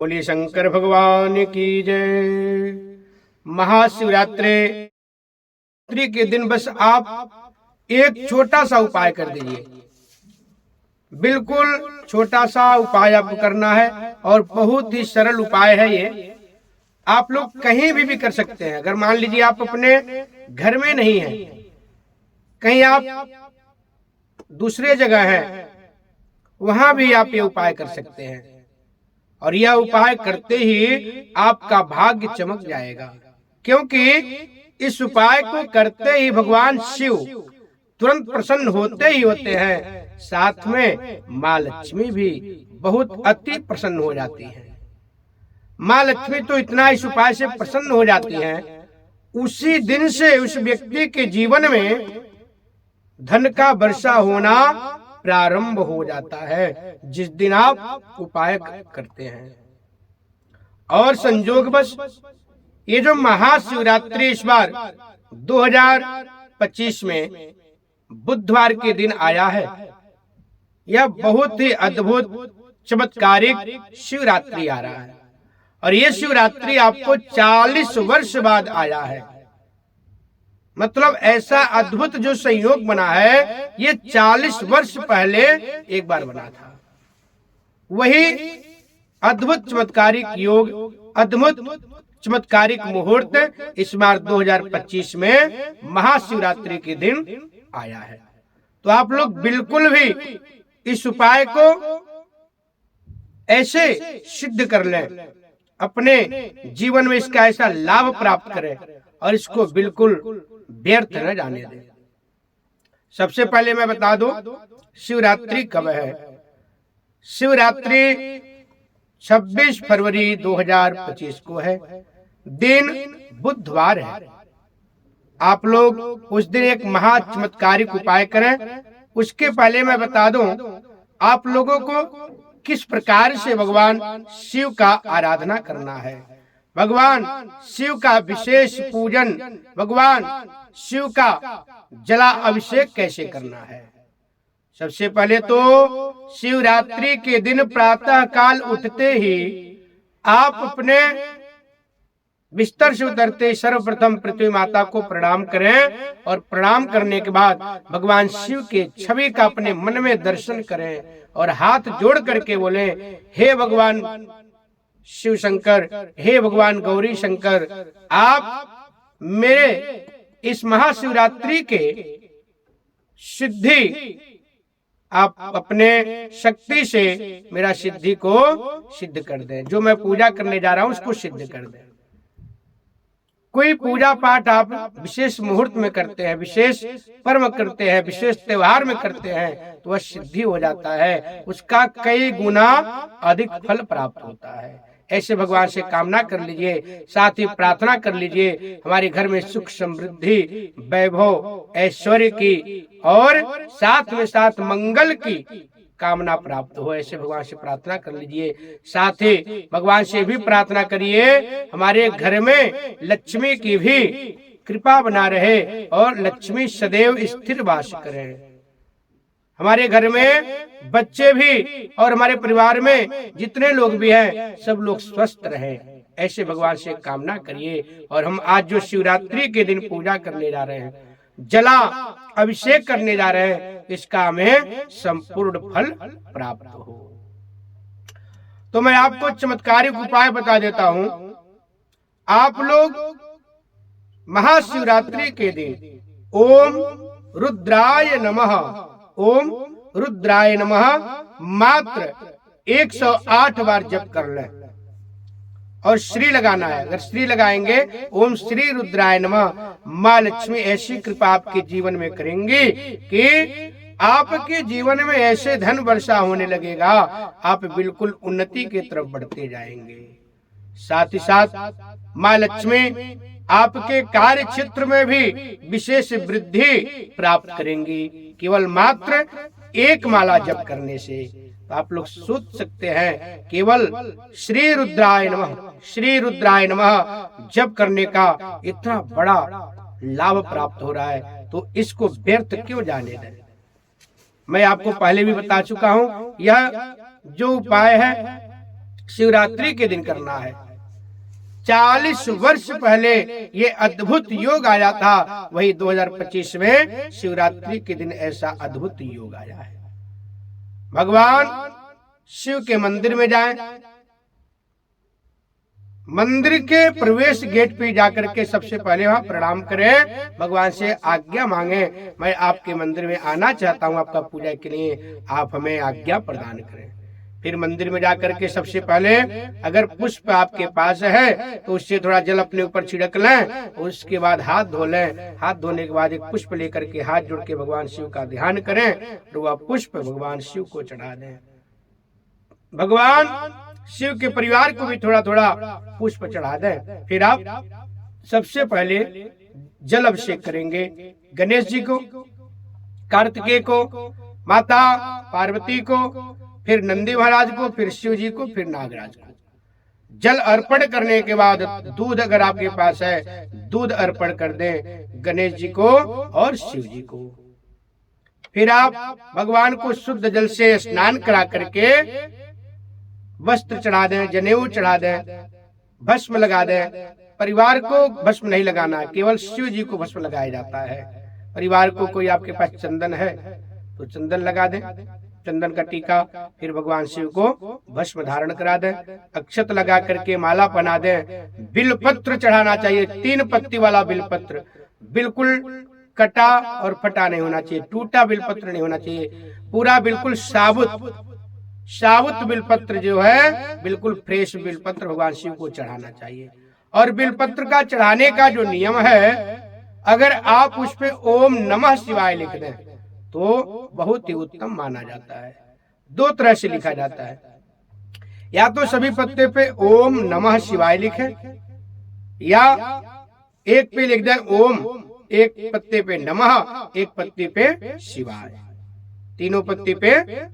बोलिए शंकर भगवान की जय। महाशिवरात्रि के दिन बस आप एक छोटा सा उपाय कर दीजिए। बिल्कुल छोटा सा उपाय आपको करना है और बहुत ही सरल उपाय है ये। आप लोग कहीं भी कर सकते हैं। अगर मान लीजिए आप अपने घर में नहीं हैं, कहीं आप दूसरे जगह हैं, वहां भी आप ये उपाय कर सकते हैं और यह उपाय करते ही आपका भाग्य चमक जाएगा, क्योंकि इस उपाय को करते ही भगवान शिव तुरंत प्रसन्न होते ही होते हैं। साथ में माँ लक्ष्मी भी बहुत अति प्रसन्न हो जाती हैं। माँ लक्ष्मी तो इतना इस उपाय से प्रसन्न हो जाती हैं, उसी दिन से उस व्यक्ति के जीवन में धन का वर्षा होना प्रारंभ हो जाता है, जिस दिन आप उपाय करते हैं। और संयोगवश ये जो महाशिवरात्रि इस बार 2025 में बुधवार के दिन आया है, यह बहुत ही अद्भुत चमत्कारिक शिवरात्रि आ रहा है और ये शिवरात्रि आपको 40 वर्ष बाद आया है। मतलब ऐसा अद्भुत जो संयोग बना है, ये 40 वर्ष पहले एक बार बना था। वही अद्भुत चमत्कारिक योग, अद्भुत चमत्कारिक मुहूर्त इस बार 2025 में महाशिवरात्रि के दिन आया है। तो आप लोग बिल्कुल भी इस उपाय को ऐसे सिद्ध कर लें, अपने जीवन में इसका ऐसा लाभ प्राप्त करें और इसको बिल्कुल व्यर्थ न जाने दें। सबसे पहले मैं बता दूं शिवरात्रि कब है। शिवरात्रि 26 फरवरी 2025 को है। दिन बुधवार है। आप लोग उस दिन एक महा चमत्कारिक उपाय करें। उसके पहले मैं बता दूं आप लोगों को किस प्रकार से भगवान शिव का आराधना करना है, भगवान शिव का विशेष पूजन, भगवान शिव का जला अभिषेक कैसे करना है। सबसे पहले तो शिवरात्रि के दिन प्रातः काल उठते ही आप अपने बिस्तर से उतरते सर्वप्रथम पृथ्वी माता को प्रणाम करें और प्रणाम करने के बाद भगवान शिव के छवि का अपने मन में दर्शन करें और हाथ जोड़ करके बोले, हे भगवान शिव शंकर, हे भगवान गौरी शंकर, आप मेरे इस महाशिवरात्रि के सिद्धि, आप अपने शक्ति से मेरा सिद्धि को सिद्ध कर दें। जो मैं पूजा करने जा रहा हूं उसको सिद्ध कर दें। कोई पूजा पाठ आप विशेष मुहूर्त में करते हैं, विशेष पर्व करते हैं, विशेष त्योहार में करते हैं, तो वह सिद्धि हो जाता है, उसका कई गुना अधिक फल प्राप्त होता है। ऐसे भगवान से कामना कर लीजिए, साथ ही प्रार्थना कर लीजिए हमारे घर में सुख समृद्धि वैभव ऐश्वर्य की और साथ में साथ मंगल की कामना प्राप्त हो। ऐसे भगवान से प्रार्थना कर लीजिए। साथ ही भगवान से भी प्रार्थना करिए हमारे घर में लक्ष्मी की भी कृपा बना रहे और लक्ष्मी सदैव स्थिर वास करे। हमारे घर में बच्चे भी और हमारे परिवार में जितने लोग भी हैं सब लोग स्वस्थ रहें। ऐसे भगवान से कामना करिए। और हम आज जो शिवरात्रि के दिन पूजा करने जा रहे हैं, जला अभिषेक करने जा रहे हैं, इसका हमें संपूर्ण फल प्राप्त हो। तो मैं आपको चमत्कारिक उपाय बता देता हूं। आप लोग महाशिवरात्रि के दिन ओम रुद्राय नमः, ओम रुद्राय नमः मात्र 108 बार जप कर लें और श्री लगाना है। अगर श्री लगाएंगे, ओम श्री रुद्राय नमः, माँ लक्ष्मी ऐसी कृपा आपके जीवन में करेंगी कि आपके जीवन में ऐसे धन वर्षा होने लगेगा, आप बिल्कुल उन्नति की तरफ बढ़ते जाएंगे। साथ ही साथ माँ लक्ष्मी आपके कार्य क्षेत्र में भी विशेष वृद्धि प्राप्त करेंगी, केवल मात्र एक माला जप करने से। तो आप लोग सोच सकते हैं केवल श्री रुद्राय नमः, श्री रुद्राय नमः जप करने का इतना बड़ा लाभ प्राप्त हो रहा है, तो इसको व्यर्थ क्यों जाने दें। मैं आपको पहले भी बता चुका हूं, यह जो उपाय है शिवरात्रि के दिन करना है। 40 वर्ष पहले ये अद्भुत योग आया था, वही 2025 में शिवरात्रि के दिन ऐसा अद्भुत योग आया है। भगवान शिव के मंदिर में जाएं, मंदिर के प्रवेश गेट पे जाकर के सबसे पहले वहां प्रणाम करें, भगवान से आज्ञा मांगे, मैं आपके मंदिर में आना चाहता हूं आपका पूजा के लिए, आप हमें आज्ञा प्रदान करें। फिर मंदिर में जाकर के सबसे पहले अगर पुष्प आपके पास है तो उससे थोड़ा जल अपने ऊपर छिड़क लें, उसके बाद हाथ धो लें। हाथ धोने के बाद एक पुष्प लेकर के हाथ जोड़ के भगवान शिव का ध्यान करें और वह पुष्प भगवान शिव को चढ़ा दें। भगवान शिव के परिवार को भी थोड़ा थोड़ा पुष्प चढ़ा दें। फिर आप सबसे पहले जल अभिषेक करेंगे गणेश जी को, कार्तिकेय को, माता पार्वती को, फिर नंदी महाराज को, फिर शिव जी को, फिर नागराज को। जल अर्पण करने के बाद दूध अगर आपके पास है, दूध अर्पण कर दें गणेश जी को और शिव जी को। फिर आप भगवान को शुद्ध जल से स्नान करा करके वस्त्र चढ़ा दें, जनेऊ चढ़ा दें, भस्म लगा दें। परिवार को भस्म नहीं लगाना, केवल शिव जी को भस्म लगाया जाता है। परिवार को कोई आपके पास चंदन है तो चंदन लगा दें, चंदन का टीका। फिर भगवान शिव को भस्म धारण करा दें, अक्षत लगा करके माला बना दें। बिलपत्र चढ़ाना चाहिए, 3 पत्ती वाला बिलपत्र, बिल्कुल कटा और फटा नहीं होना चाहिए, टूटा बिलपत्र नहीं होना चाहिए, पूरा बिल्कुल साबुत बिलपत्र जो है, बिल्कुल फ्रेश बिलपत्र भगवान शिव को चढ़ाना चाहिए। और बिलपत्र का चढ़ाने का जो नियम है, अगर आप उस पे ओम नमः शिवाय लिख दें तो बहुत ही उत्तम माना जाता है। 2 तरह से लिखा जाता है, या तो सभी पत्ते पे ओम नमः शिवाय लिखें, या एक पे लिख दें ओम, एक पत्ते पे नमः, एक पत्ते पे शिवाय। तीनों पत्ती पे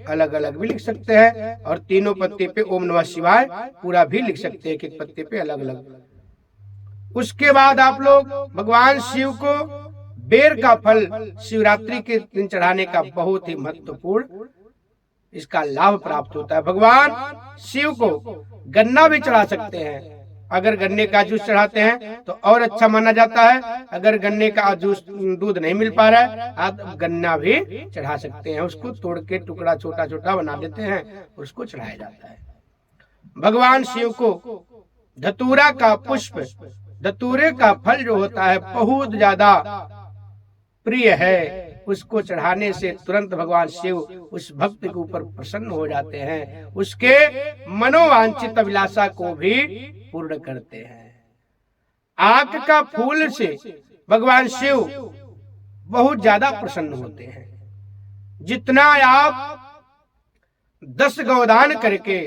अलग अलग भी लिख सकते हैं, और तीनों पत्ती पे ओम नमः शिवाय पूरा भी लिख सकते हैं, एक पत्ते पे अलग अलग। उसके बाद आप लोग भगवान शिव को बेर का फल शिवरात्रि के दिन चढ़ाने का बहुत ही महत्वपूर्ण इसका लाभ प्राप्त होता है। भगवान शिव को गन्ना भी चढ़ा सकते हैं, अगर गन्ने का जूस चढ़ाते हैं तो और अच्छा माना जाता है। अगर गन्ने का जूस दूध नहीं मिल पा रहा है, आप गन्ना भी चढ़ा सकते हैं, उसको तोड़ के टुकड़ा छोटा छोटा बना देते हैं, उसको चढ़ाया जाता है। भगवान शिव को धतूरा का पुष्प, धतूरे का फल जो होता है बहुत ज्यादा प्रिय है, उसको चढ़ाने से तुरंत भगवान शिव उस भक्त के ऊपर प्रसन्न हो जाते हैं, उसके मनोवांछित अभिलाषा को भी पूर्ण करते हैं। आक का फूल से भगवान शिव बहुत ज्यादा प्रसन्न होते हैं। जितना आप 10 गौदान करके,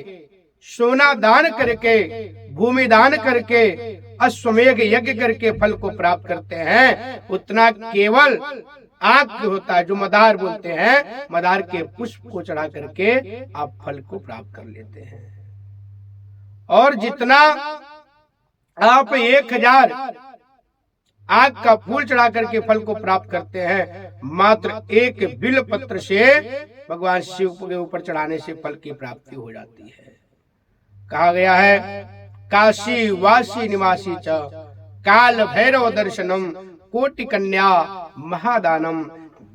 सोना दान करके, भूमि दान करके, अश्वमेघ यज्ञ करके फल को प्राप्त करते हैं, उतना केवल आग होता है जो मदार बोलते हैं, मदार के पुष्प को चढ़ा करके आप फल को प्राप्त कर लेते हैं। और जितना आप 1000 आग का फूल चढ़ा करके फल को प्राप्त करते हैं, मात्र एक बिल पत्र से भगवान शिव के ऊपर चढ़ाने से फल की प्राप्ति हो जाती है। कहा गया है, काशी वासी निवासी च काल भैरव दर्शनम कोटि कन्या महादानम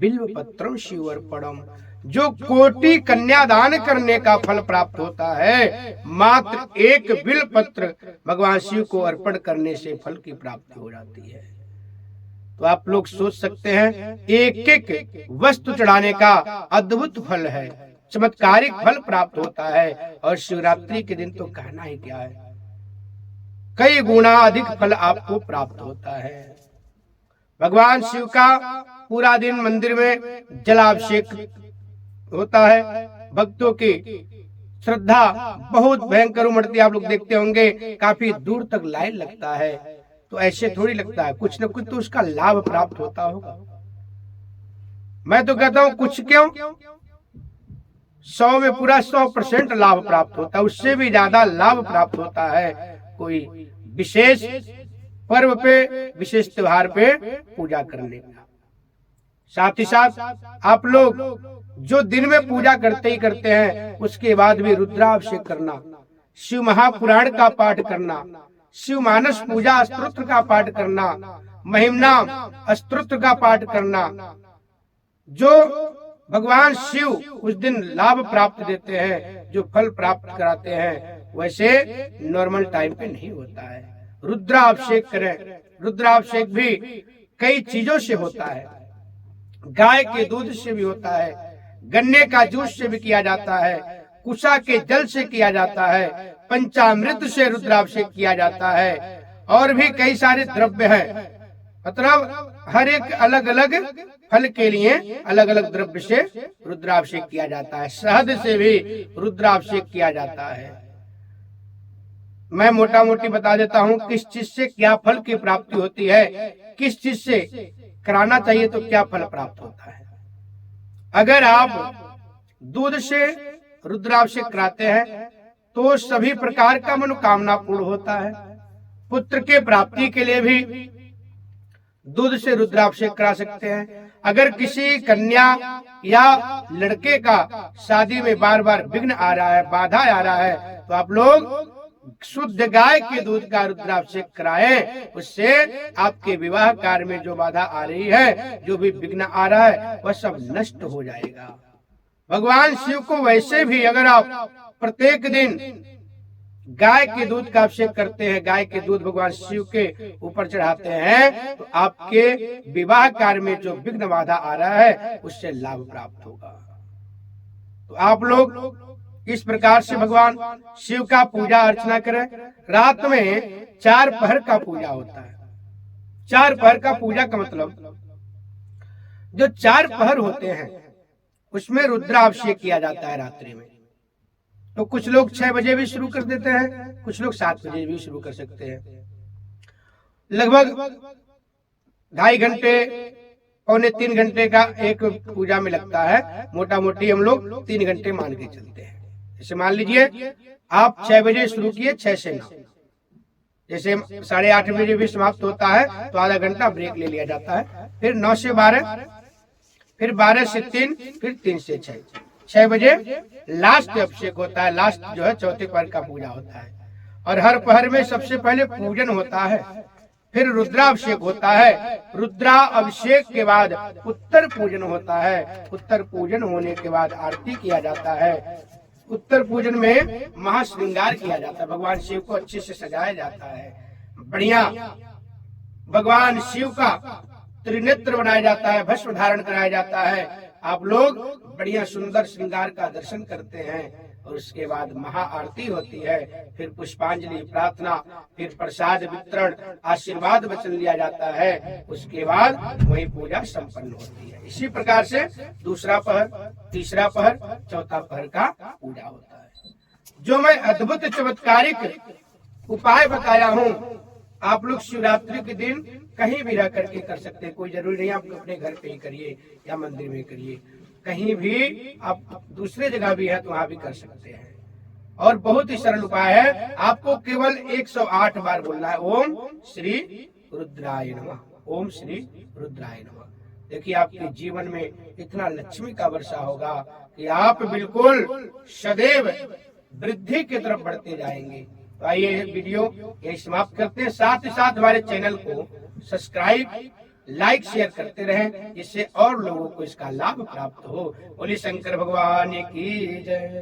बिल्व पत्रम शिवर्पणम। जो कोटि कन्या दान करने का फल प्राप्त होता है, मात्र एक बिल पत्र भगवान शिव को अर्पण करने से फल की प्राप्ति हो जाती है। तो आप लोग सोच सकते हैं, एक एक वस्तु चढ़ाने का अद्भुत फल है, चमत्कारिक फल प्राप्त होता है। और शिवरात्रि के दिन तो कहना ही क्या है, कई गुना अधिक फल आपको प्राप्त होता है। भगवान शिव का पूरा दिन मंदिर में जलाभिषेक होता है। भक्तों की श्रद्धा बहुत भयंकर उमड़ती है, आप लोग देखते होंगे, काफी दूर तक लाइन लगता है। तो ऐसे थोड़ी लगता है, कुछ न कुछ तो उसका लाभ प्राप्त होता होगा। मैं तो कहता हूं कुछ क्यों, 100 में पूरा 100% लाभ प्राप्त होता है, उससे भी ज्यादा लाभ प्राप्त होता है कोई विशेष पर्व पे, विशेष त्योहार पे पूजा करने का। साथ ही साथ आप लोग जो दिन में पूजा करते ही करते हैं, उसके बाद भी रुद्राभिषेक करना, शिव महापुराण का पाठ करना, शिव मानस पूजा स्तोत्र का पाठ करना, महिमनाम स्तोत्र का पाठ करना, जो भगवान शिव उस दिन लाभ प्राप्त देते हैं, जो फल प्राप्त कराते हैं, वैसे नॉर्मल टाइम पे नहीं होता है। रुद्राभिषेक करें। रुद्राभिषेक भी कई चीजों से होता है। गाय के दूध से भी होता है, गन्ने का जूस से भी किया जाता है, कुशा के जल से किया जाता है, पंचामृत से रुद्राभिषेक किया जाता है, और भी कई सारे द्रव्य हैं। मतलब हर एक अलग अलग फल के लिए अलग अलग द्रव्य से रुद्राभिषेक किया जाता है। शहद से भी रुद्राभिषेक किया जाता है। मैं मोटा मोटी बता देता हूँ किस चीज से क्या फल की प्राप्ति होती है, किस चीज से कराना चाहिए तो क्या फल प्राप्त होता है। अगर आप दूध से रुद्राभिषेक कराते हैं तो सभी प्रकार का मनोकामना पूर्ण होता है। पुत्र के प्राप्ति के लिए भी दूध से रुद्राभिषेक करा सकते हैं। अगर किसी कन्या या लड़के का शादी में बार बार विघ्न आ रहा है, बाधा आ रहा है, तो आप लोग शुद्ध गाय के दूध का रुद्राभिषेक कराएं। उससे आपके विवाह कार्य में जो बाधा आ रही है, जो भी विघ्न आ रहा है, वह सब नष्ट हो जाएगा। भगवान शिव को वैसे भी अगर आप प्रत्येक दिन गाय के दूध का अभिषेक करते हैं, गाय के दूध भगवान शिव के ऊपर चढ़ाते हैं, तो आपके विवाह कार्य में जो विघ्न बाधा आ रहा है उससे लाभ प्राप्त होगा। तो आप लोग इस प्रकार से भगवान शिव का पूजा अर्चना करें। रात में 4 पहर का पूजा होता है। 4 पहर का पूजा का मतलब जो 4 पहर होते हैं उसमें रुद्राभिषेक किया जाता है रात्रि में। तो कुछ लोग 6 बजे भी शुरू कर देते हैं, कुछ लोग 7 बजे भी शुरू कर सकते हैं। लगभग 2.5 घंटे पौने 3 घंटे का एक पूजा में लगता है। मोटा मोटी हम लोग 3 घंटे मान के चलते हैं। जैसे मान लीजिए आप 6 बजे शुरू किए, 6 से 9, जैसे 8:30 बजे भी समाप्त होता है तो आधा घंटा ब्रेक ले लिया जाता है। फिर 9 से 12, फिर 12 से 3, फिर 3 से 6। 6 बजे लास्ट अभिषेक होता है। लास्ट जो है चौथे पहर का पूजा होता है। और हर पहर में सबसे पहले पूजन होता है, फिर रुद्राभिषेक होता है। रुद्राभिषेक के बाद उत्तर पूजन होता है। उत्तर पूजन होने के बाद आरती किया जाता है। उत्तर पूजन में महाश्रृंगार किया जाता है। भगवान शिव को अच्छे से सजाया जाता है। बढ़िया भगवान शिव का त्रिनेत्र बनाया जाता है, भस्म धारण कराया जाता है। आप लोग बढ़िया सुंदर श्रृंगार का दर्शन करते हैं और उसके बाद महाआरती होती है। फिर पुष्पांजलि, प्रार्थना, फिर प्रसाद वितरण, आशीर्वाद वचन लिया जाता है। उसके बाद वही पूजा संपन्न होती है। इसी प्रकार से दूसरा पहर, तीसरा पहर, चौथा पहर का पूजा होता है। जो मैं अद्भुत चमत्कारिक उपाय बताया हूँ, आप लोग शिवरात्रि के दिन कहीं भी रह करके कर सकते हैं। कोई जरूरी नहीं आप अपने घर पे ही करिए या मंदिर में करिए, कहीं भी आप दूसरे जगह भी है तो वहां भी कर सकते हैं। और बहुत ही सरल उपाय है। आपको केवल 108 बार बोलना है, ओम श्री रुद्राय नमः, ओम श्री रुद्राय नमः। देखिए आपके जीवन में इतना लक्ष्मी का वर्षा होगा कि आप बिल्कुल सदैव वृद्धि की तरफ बढ़ते जाएंगे। तो आइए वीडियो यही समाप्त करते हैं। साथ ही साथ हमारे चैनल को सब्सक्राइब, लाइक, शेयर करते रहें, जिससे और लोगों को इसका लाभ प्राप्त हो। बोलिए शंकर भगवान की जय।